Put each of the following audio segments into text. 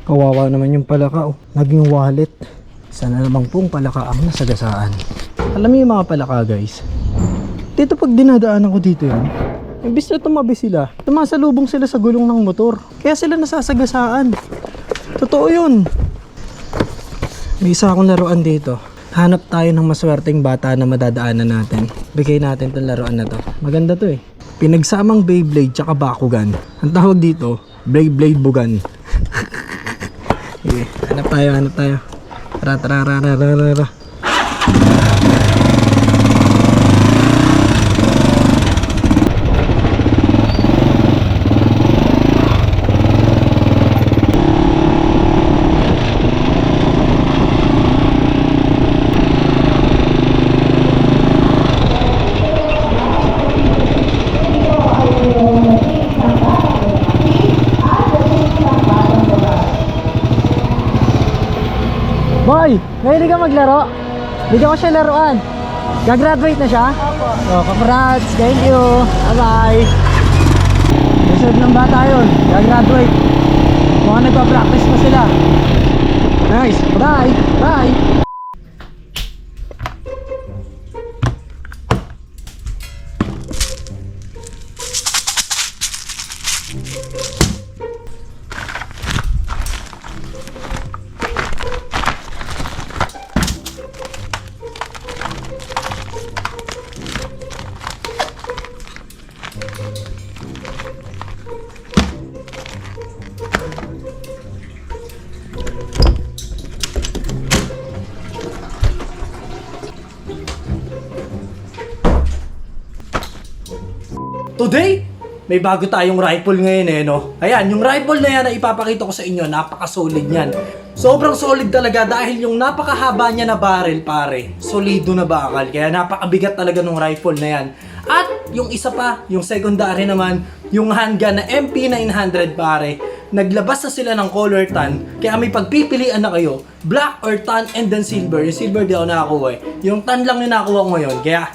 Kawawa naman yung palaka, oh. Naging wallet. Sana namang pong palaka ang nasagasaan. Alam niyo yung mga palaka, guys, dito pag dinadaanan ko dito yan, imbis na tumabi sila, tumasalubong sila sa gulong ng motor. Kaya sila nasasagasaan. Totoo yun. May isa akong laruan dito. Hanap tayo ng maswerteng bata na madadaanan natin. Bigay natin itong laruan na to. Maganda to eh. Pinagsamang Beyblade tsaka Bakugan. Ang tawag dito, Beyblade Bugan. Okay, hanap tayo. Tara. Boy, ngayon ka maglaro? Bigyan ko siya laruan. Gagraduate na siya? Opo. Oh, congrats. Thank you. Bye-bye. Deserve ng bata yun. Gagraduate. Mukhang nagpa-practice pa sila. Nice. Bye. Bye. Today, may bago tayong rifle ngayon eh, no? Ayan, yung rifle na yan na ipapakita ko sa inyo, napaka-solid niyan. Sobrang solid talaga dahil yung napakahaba niya na barrel, pare. Solido na bakal, kaya napakabigat talaga ng rifle na yan. At yung isa pa, yung secondary naman, yung handgun na MP900, pare. Naglabas na sila ng color tan, kaya may pagpipilian na kayo, black or tan and then silver. Yung silver di ako nakakuha eh. Yung tan lang yung nakakuha ko ngayon, kaya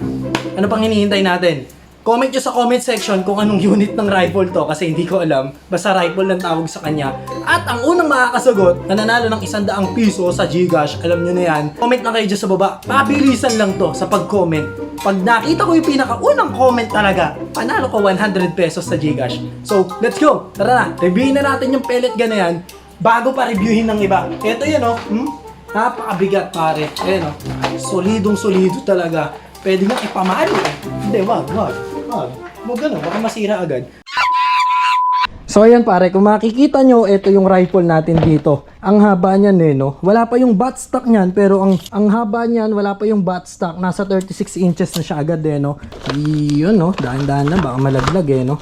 ano pang hinihintay natin? Comment nyo sa comment section kung anong unit ng rifle to kasi hindi ko alam. Basta rifle lang tawag sa kanya. At ang unang makakasagot na nanalo ng 100 piso sa Gcash, alam nyo na yan. Comment na kayo dyan sa baba. Pabilisan lang to sa pag-comment. Pag nakita ko yung pinakaunang comment talaga, panalo ko 100 pesos sa Gcash. So, let's go! Tara na, reviewin na natin yung pellet gun na yan bago pa reviewin ng iba. Ito yan oh, napakabigat pare. Ayan oh, solidong solido talaga. Pwede nga ipamalo eh. Hindi, wag. Huwag ganun, baka masira agad. So ayan pare, kung makikita nyo, ito yung rifle natin dito. Ang haba niyan eh, no? Wala pa yung buttstock niyan, pero ang haba niyan, wala pa yung buttstock. Nasa 36 inches na siya agad eh, no? Yun, no? Daan-daan na, baka malaglag eh, no?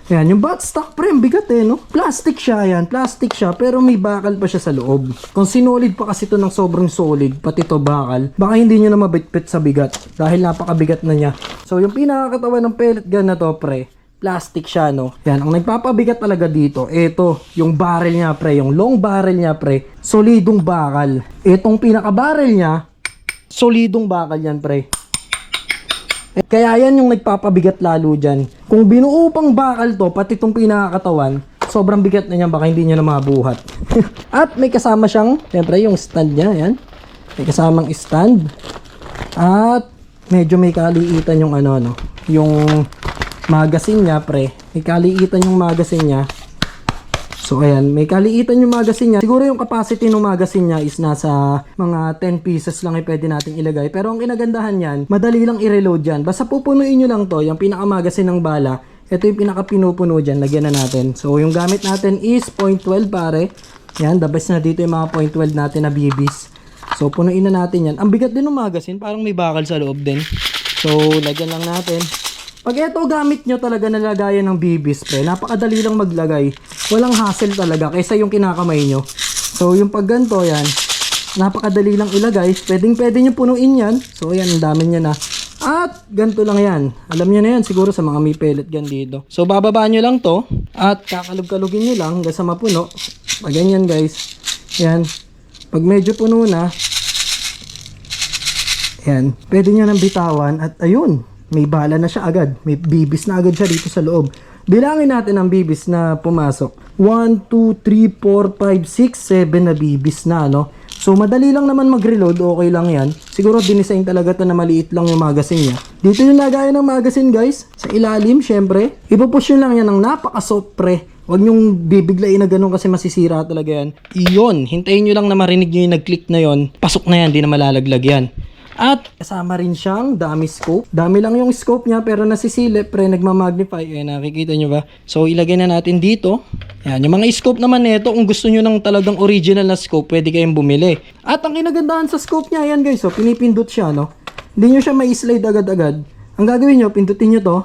Ayan, yung buttstock pre, bigat eh, no? Plastic siya, pero may bakal pa siya sa loob. Kung sinolid pa kasi ito ng sobrang solid, pati to bakal, baka hindi nyo na mabitbit sa bigat dahil napakabigat na niya. So yung pinakakatawan ng pellet gun na to pre, plastic siya, no? Yan, ang nagpapabigat talaga dito, ito, yung barrel niya pre, yung long barrel niya pre, solidong bakal. Itong pinaka-barrel niya, solidong bakal yan pre. Kaya yan yung nagpapabigat lalo dyan. Kung binuo pang bakal to, pati itong pinakakatawan, sobrang bigat na niyan, baka hindi niya na mabuhat. At may kasama siyang, siyempre yung stand niya, yan. May kasamang stand. At medyo may kaliitan yung ano, no, yung magazine niya pre. May kaliitan yung magazine niya. So ayan, may kaliitan yung magazine niya. Siguro yung capacity ng magazine niya is nasa mga 10 pieces lang ay pwede nating ilagay. Pero ang inagandahan yan, madali lang i-reload yan. Basta pupunuin nyo lang to, yung pinaka-magazine ng bala. Ito yung pinaka-pinupuno dyan, lagyan na natin. So yung gamit natin is .12 pare. Yan, the best na dito yung mga .12 natin na BBs. So punuin na natin yan. Ang bigat din ng magazine, parang may bakal sa loob din. So lagyan lang natin. Pag ito gamit nyo talaga na lagayan ng BBs pre, napakadali lang maglagay. Walang hassle talaga kaysa yung kinakamay nyo. So yung pag ganito yan, napakadali lang ilagay. Pwede nyo punuin yan. So yan, ang dami nyo na. At ganito lang yan. Alam nyo na yan siguro sa mga may pellet gun dito. So bababa nyo lang to. At kakalug-kalugin nyo lang hanggang sa mapuno. Pag ganyan guys. Yan. Pag medyo puno na, yan, pwede nyo nang bitawan. At ayun, may bala na siya agad. May bibis na agad siya dito sa loob. Bilangin natin ang bibis na pumasok. 1, 2, 3, 4, 5, 6, 7 na bibis na, no? So, madali lang naman mag-reload. Okay lang yan. Siguro, dinisign talaga to na maliit lang yung magazine niya. Dito yung lagayan ng magazine, guys. Sa ilalim, syempre. Ipupush nyo lang yan ng napaka-soft pre. Huwag nyong bibiglain na ganun kasi masisira talaga yan. Iyon. Hintayin nyo lang na marinig nyo yung nag-click na yon. Pasok na yan. Di na malalaglag yan. At kasama rin siyang dami scope. Dami lang yung scope niya pero nasisilip pre, nagmamagnify. Nakikita nyo ba? So ilagay na natin dito. Yan, yung mga scope naman nito, kung gusto nyo ng talagang original na scope, pwede kayong bumili. At ang kinagandahan sa scope niya, yan guys, pinipindot siya, no? Hindi nyo siya ma-slide agad-agad. Ang gagawin nyo, pindutin nyo to.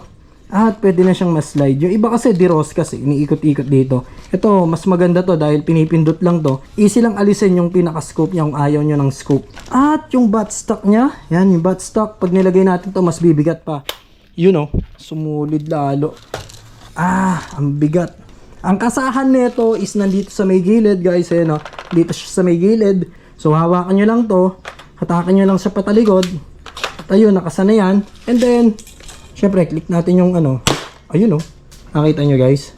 At pwede na siyang ma-slide. Yung iba kasi diros kasi, iniikot-ikot dito. Ito, mas maganda to dahil pinipindot lang to. Easy lang alisin yung pinaka-scope niya kung ayaw nyo ng scope. At yung buttstock niya, yan yung buttstock. Pag nilagay natin to, mas bibigat pa. You know, sumulid lalo. Ang bigat. Ang kasahan nito is nandito sa may gilid guys. No? Dito siya sa may gilid. So hawakan nyo lang to. Hatakan nyo lang sa patalikod. At ayun, nakasana yan. And then, syempre, click natin yung ano. Ayun, oh. Nakita nyo, guys.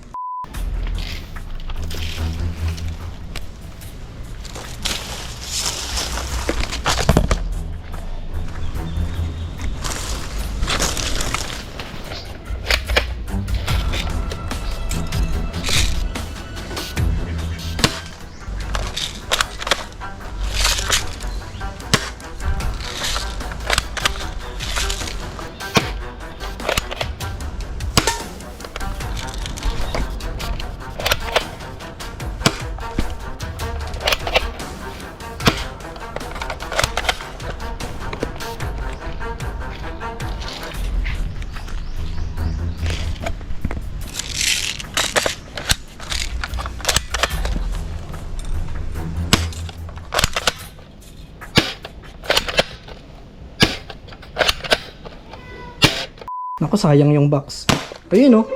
Naku, sayang yung box. Ayun, oh.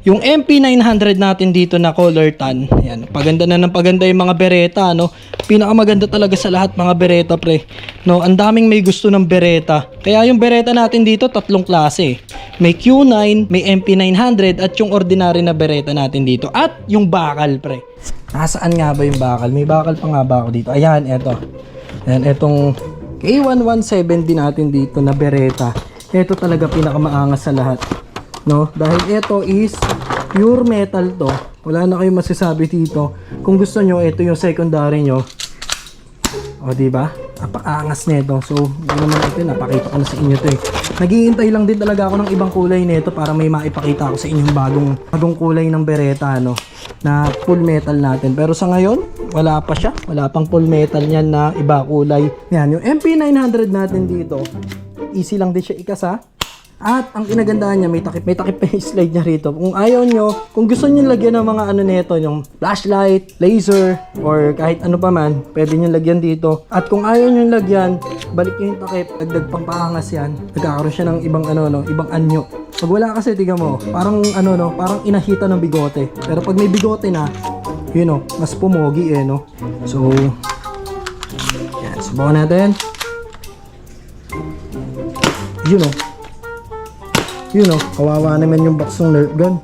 Yung MP900 natin dito na color tan. Yan, paganda na ng paganda yung mga Beretta, no? Pinakamaganda talaga sa lahat mga Beretta, pre. No, ang daming may gusto ng Beretta. Kaya yung Beretta natin dito, tatlong klase. May Q9, may MP900 at yung ordinary na Beretta natin dito. At yung bakal, pre. Nasaan nga ba yung bakal? May bakal pa nga ba ako dito? Ayan, eto. Ayan, etong K1170 natin dito na Beretta. Ito talaga pinakamaangas sa lahat, no? Dahil ito is pure metal to. Wala na kayong masasabi dito. Kung gusto nyo, ito yung secondary nyo. O, diba? Napakaangas nito. So, yun naman ito, napakita ko na sa inyo to eh. Naghihintay lang din talaga ako ng ibang kulay nito para may maipakita ko sa inyo yung bagong kulay ng Beretta, no? Na full metal natin. Pero sa ngayon, wala pa siya. Wala pang full metal niyan na iba kulay. Yan, yung MP900 natin dito. Easy lang din siya ikasa. At ang kinagandaan niya, may takip pa yung slide niya rito. Kung ayaw nyo, kung gusto nyo lagyan ng mga ano nito, yung flashlight, laser, or kahit ano pa man, pwede nyo lagyan dito. At kung ayaw nyo lagyan, balik nyo yung takip, dagdag pang paangas yan. Nagkakaroon siya ng ibang ano, no, ibang anyo. Pag wala kasi, tiga mo, parang ano, no, parang inahita ng bigote. Pero pag may bigote na, yun no, mas pumogi eh, no. So, yan, subukan natin. You know, kawawa naman yung box ng Nerf gun.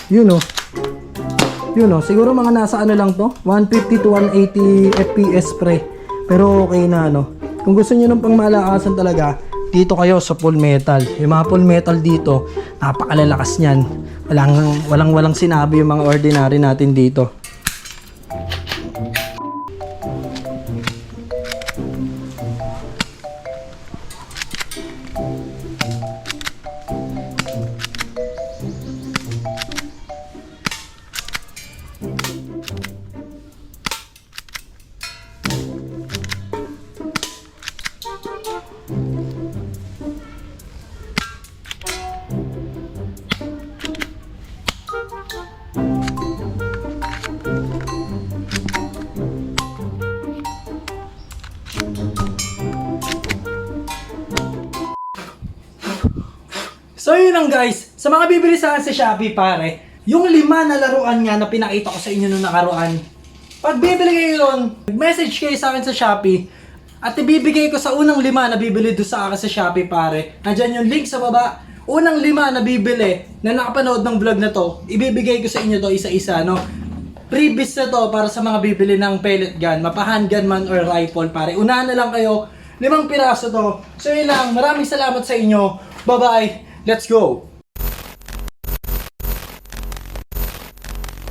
You know, siguro mga nasa ano lang to, 150 to 180 FPS pre. Pero okay na, no. Kung gusto niyo ng pangmalakasan talaga, dito kayo sa full metal. Yung mga full metal dito, napakalalakas niyan. Walang sinabi yung mga ordinary natin dito. So yun lang guys, sa mga bibili sa Shopee pare, yung 5 na laruan nga na pinakita ko sa inyo nung nakaraan, pag bibili kayo yun, mag-message kayo sa akin sa Shopee, At ibibigay ko sa unang 5 na bibili doon sa akin sa Shopee pare. Nandiyan yung link sa baba. Unang 5 na bibili na nakapanood ng vlog na to, ibibigay ko sa inyo to isa-isa, no? Freebies na to para sa mga bibili ng pellet gun, mapa-handgun man or rifle pare. Unahan na lang kayo, 5 piraso to. So yun lang, maraming salamat sa inyo. Bye-bye, let's go!